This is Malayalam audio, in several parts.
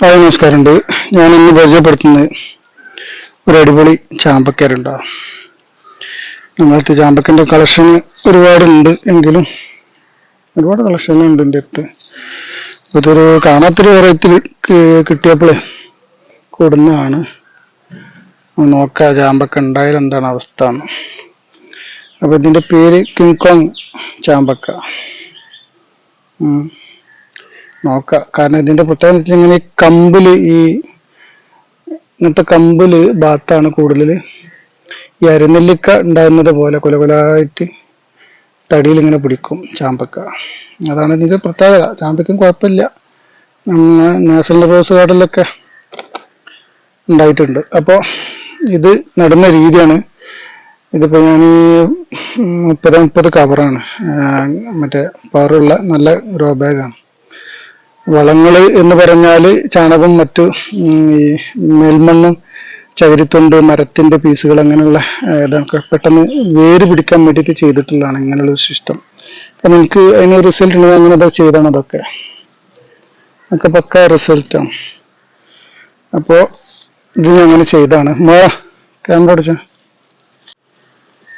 ഹായ് നമസ്കാരമുണ്ട്. ഞാനിന്ന് പരിചയപ്പെടുത്തുന്നത് ഒരു അടിപൊളി ചാമ്പക്കരുണ്ടോ. നമ്മളടുത്ത് ചാമ്പക്കൻ്റെ കളക്ഷൻ ഒരുപാടുണ്ട്, എങ്കിലും ഒരുപാട് കളക്ഷനുണ്ട് എൻ്റെ അടുത്ത്. ഇതൊരു കാണാത്തൊരു വെറൈറ്റി കിട്ടിയപ്പോൾ കൊടുന്നതാണ്. നോക്കാം ചാമ്പക്ക ഉണ്ടായാലും എന്താണ് അവസ്ഥ എന്ന്. അപ്പോൾ ഇതിൻ്റെ പേര് കിങ്കോങ് ചാമ്പക്ക. നോക്കാം. കാരണം ഇതിന്റെ പ്രത്യേകത വെച്ചാൽ ഇങ്ങനെ കമ്പില് ഇങ്ങനത്തെ കമ്പില് ഭാഗത്താണ് കൂടുതൽ ഈ അരനെല്ലിക്ക ഉണ്ടാകുന്നത് പോലെ കൊലകൊലായിട്ട് തടിയിൽ ഇങ്ങനെ പിടിക്കും ചാമ്പക്ക. അതാണ് ഇതിന്റെ പ്രത്യേകത. ചാമ്പയ്ക്കും കുഴപ്പമില്ല, നാഷണൽ റോസ് ഗാർഡനിലൊക്കെ ഉണ്ടായിട്ടുണ്ട്. അപ്പോൾ ഇത് നടുന്ന രീതിയാണ്. ഇതിപ്പോ ഞാൻ 30 കവറാണ്, മറ്റേ പവറുള്ള നല്ല ഗ്രോ ബാഗാണ്. വളങ്ങൾ എന്ന് പറഞ്ഞാൽ ചാണകം, മറ്റു മേൽമണ്ണും, ചകിരിത്തൊണ്ട്, മരത്തിന്റെ പീസുകൾ, അങ്ങനെയുള്ള ഇതൊക്കെ പെട്ടെന്ന് വേര് പിടിക്കാൻ വേണ്ടിയിട്ട് ചെയ്തിട്ടുള്ളതാണ് ഇങ്ങനെയുള്ള ഒരു സിസ്റ്റം. കാരണം എനിക്ക് അതിന് റിസൾട്ട് ഉണ്ട്. അങ്ങനെ അതൊക്കെ ചെയ്താണ്. അതൊക്കെ പക്ക റിസൾട്ടാണ്. അപ്പോൾ ഇത് ഞാൻ അങ്ങനെ ചെയ്താണ്. ക്യാമറ അടിച്ച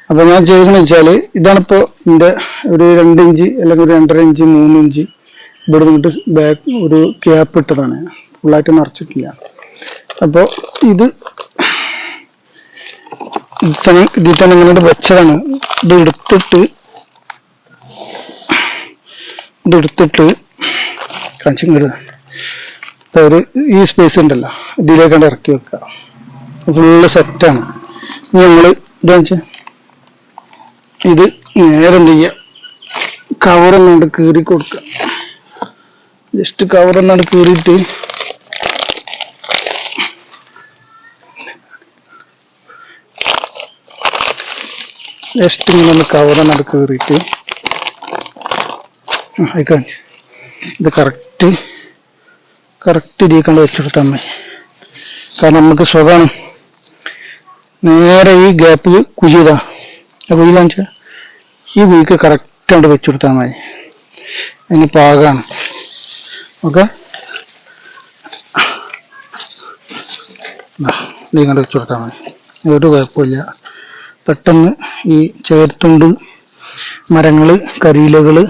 അപ്പൊ ഞാൻ ചെയ്തെന്ന് വെച്ചാൽ ഇതാണിപ്പോ എൻ്റെ ഒരു 2 ഇഞ്ച് അല്ലെങ്കിൽ ഒരു 2.5 ഇഞ്ച് 3 ഇഞ്ച് ഇവിടെ നിന്നിട്ട് ബാക്ക് ഒരു ക്യാപ്പ് ഇട്ടതാണ്, ഫുള്ളായിട്ട് നിറച്ചിട്ടില്ല. അപ്പോൾ ഇതിൽ തന്നെ ഇങ്ങനെ വെച്ചതാണ്. ഇതെടുത്തിട്ട് കഞ്ചിങ്ങട് ഒരു ഈ സ്പേസ് ഉണ്ടല്ലോ, ഇതിലേക്കാണ്ട് ഇറക്കി വെക്കുക. ഫുള്ള് സെറ്റാണ്. ഞങ്ങൾ ഇതാ വെച്ചാൽ ഇത് നേരെ എന്ത് ചെയ്യുക, കവറൊന്നുകൊണ്ട് കീറി കൊടുക്കുക. ജസ്റ്റ് കവറൊന്നാണ്ട് കീറിയിട്ട് ജസ്റ്റ് ഇങ്ങനെ ഒന്ന് കവറൊന്നാണ്ട് കീറിയിട്ട് ഇത് കറക്റ്റ് ഇതിൽ വെച്ചെടുത്താൽ മതി. കാരണം നമുക്ക് സുഖമാണ്. നേരെ ഈ ഗ്യാപ്പ് കുഴിയതാ, കുഴിയിലാന്ന് വെച്ചാൽ ഈ കുഴിക്ക് കറക്റ്റാണ്ട് വെച്ചെടുത്താൽ മതി. അതിന് പാകമാണ്. ഓക്കെ, ഇങ്ങനെ വെച്ച് കൊടുത്താൽ മതി. ഒരു കുഴപ്പമില്ല. പെട്ടെന്ന് ഈ ചേർത്തുണ്ട് മരങ്ങള്, കരിയിലകള്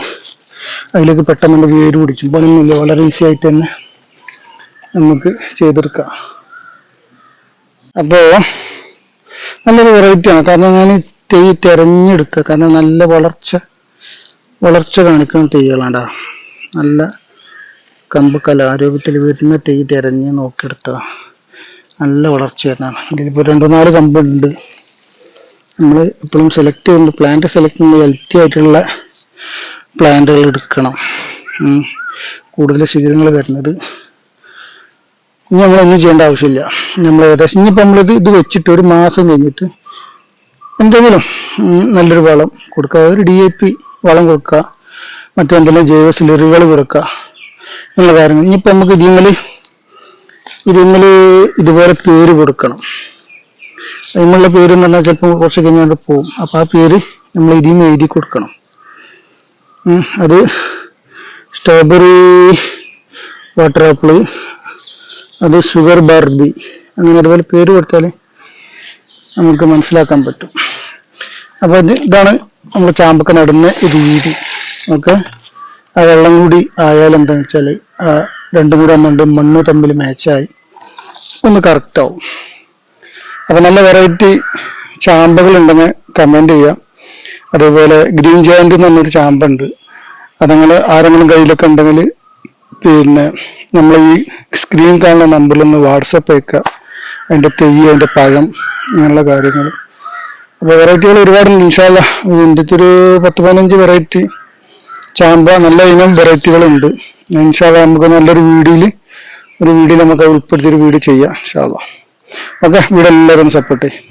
അതിലേക്ക് പെട്ടെന്ന് വേര് പിടിച്ചു. പണിയൊന്നുമില്ല, വളരെ ഈസി ആയിട്ട് തന്നെ നമുക്ക് ചെയ്തെടുക്കാം. അപ്പോൾ നല്ലൊരു വെറൈറ്റിയാണ്. കാരണം ഞാൻ തെയ്യ് തിരഞ്ഞെടുക്കുക. കാരണം നല്ല വളർച്ച കാണിക്കുന്ന തെയ്യകളാണ്ടാ. നല്ല കമ്പക്കല ആരോഗ്യത്തിൽ വരുന്ന തെയ്യ് തിരഞ്ഞ് നോക്കിയെടുത്ത നല്ല വളർച്ചയാണ്. ഇതിലിപ്പോൾ 2-4 കമ്പുണ്ട്. നമ്മൾ എപ്പോഴും സെലക്ട് ചെയ്യുമ്പോൾ പ്ലാന്റ് സെലക്ട് ചെയ്യുമ്പോൾ ഹെൽത്തി ആയിട്ടുള്ള പ്ലാന്റുകൾ എടുക്കണം. കൂടുതൽ ശിഖരങ്ങൾ വരുന്നത് ഇനി നമ്മളൊന്നും ചെയ്യേണ്ട ആവശ്യമില്ല. നമ്മൾ ഏകദേശം ഇനിയിപ്പോൾ ഇത് വെച്ചിട്ട് ഒരു മാസം കഴിഞ്ഞിട്ട് എന്തെങ്കിലും നല്ലൊരു വളം കൊടുക്കുക. ഒരു DAP വളം കൊടുക്കുക, മറ്റെന്തെങ്കിലും ജൈവ സിലറികൾ കൊടുക്കുക എന്നുള്ള കാര്യങ്ങൾ. ഇനിയിപ്പോൾ നമുക്ക് ഇതിന്മേൽ ഇതുപോലെ പേര് കൊടുക്കണം. അതിനുള്ള പേര് എന്ന് പറഞ്ഞാൽ ചിലപ്പോൾ കുറച്ച് കഴിഞ്ഞാൽ പോവും. അപ്പോൾ ആ പേര് നമ്മൾ ഇതിന്ന് എഴുതി കൊടുക്കണം. അത് സ്ട്രോബെറി വാട്ടർ ആപ്പിള്, അത് ഷുഗർ ബാർബി, അങ്ങനെ അതുപോലെ പേര് കൊടുത്താൽ നമുക്ക് മനസ്സിലാക്കാൻ പറ്റും. അപ്പോൾ ഇതാണ് നമ്മൾ ചാമ്പക്ക നടുന്ന രീതി. ഓക്കെ, ആ വെള്ളം കൂടി ആയാൽ എന്താണെന്ന് വെച്ചാൽ രണ്ടും കൂടെ ഒന്നുണ്ട് മണ്ണ് തമ്മിൽ മാച്ചായി ഒന്ന് കറക്റ്റാവും. അപ്പം നല്ല വെറൈറ്റി ചാമ്പകൾ ഉണ്ടെന്ന് കമൻറ്റ് ചെയ്യുക. അതേപോലെ ഗ്രീൻ ജയന്റ് എന്ന് പറഞ്ഞൊരു ചാമ്പുണ്ട്. അതങ്ങൾ ആരെങ്കിലും കയ്യിലൊക്കെ ഉണ്ടെങ്കിൽ പിന്നെ നമ്മൾ ഈ സ്ക്രീൻ കാണുന്ന നമ്പറിലൊന്ന് വാട്സപ്പ് അയക്കുക. അതിൻ്റെ തെയ്യ്, അതിൻ്റെ പഴം, അങ്ങനെയുള്ള കാര്യങ്ങൾ. അപ്പോൾ വെറൈറ്റികൾ ഒരുപാടുണ്ട്. ഇൻഷാ അല്ലാഹ് ഇതിൻ്റെ ഒരു 10-15 വെറൈറ്റി ചാമ്പ നല്ല ഇനം വെറൈറ്റികളുണ്ട്. ഇൻഷാ അല്ലാഹ് നമുക്ക് നല്ലൊരു വീഡിയോയിൽ നമുക്ക് ഉൾപ്പെടുത്തിയൊരു വീഡിയോ ചെയ്യാം ഇൻഷാ അല്ലാഹ്. ഓക്കെ, വീഡിയോ എല്ലാവരും സപ്പോർട്ട് ചെയ്യും.